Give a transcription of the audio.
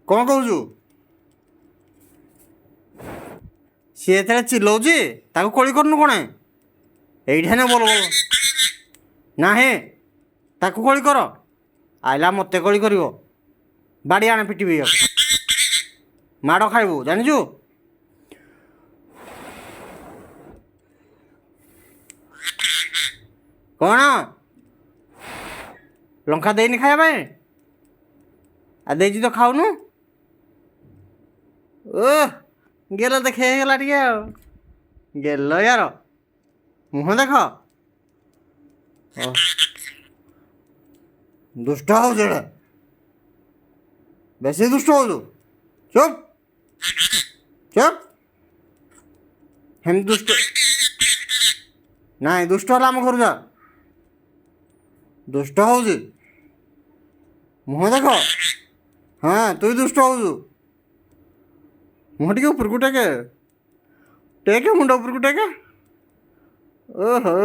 କ'ଣ କହୁଛୁ? ସିଏ ଯେତେବେଳେ ଚିଲଉଛି ତାକୁ କୋଳି କରୁନୁ କ'ଣ? ଏଇଠି ନା ବୋଲ ବୋଲ ନାହିଁ, ତାକୁ କୋଳି କର। ଆଇଲା ମୋତେ କୋଳି କରିବ। ବାଡ଼ି ଆଣେ ପିଟିବି, ମାଡ଼ ଖାଇବୁ ଜାଣିଛୁ। କ'ଣ ଲଙ୍କା ଦେଇନି ଖାଇବା ପାଇଁ? ଆଉ ଦେଇଛି ତ ଖାଉନୁ। ଓ ଗେଲ ଦେଖେ ହେଇଗଲା ଟିକେ ଆଉ। ଗେଲ ୟାର ମୁହଁ ଦେଖ। ଦୁଷ୍ଟ ହଉଛୁ ଏଇଟା, ବେଶୀ ଦୁଷ୍ଟ ହଉଛୁ। ଚୁପ୍ ଚୁପ୍। ହେମିତି ଦୁଷ୍ଟ ନାଇଁ, ଦୁଷ୍ଟ ହେଲା ଆମ ଘରୁ ଯା। ଦୁଷ୍ଟ ହଉଛି, ମୁହଁ ଦେଖ। ହଁ ତୁ ଦୁଷ୍ଟ ହଉଛୁ। ମୁହଁ ଟିକେ ଉପରକୁ ଟେକେ, ଟେକେ ମୁଣ୍ଡ ଉପରକୁ ଟେକେ। ଓହୋ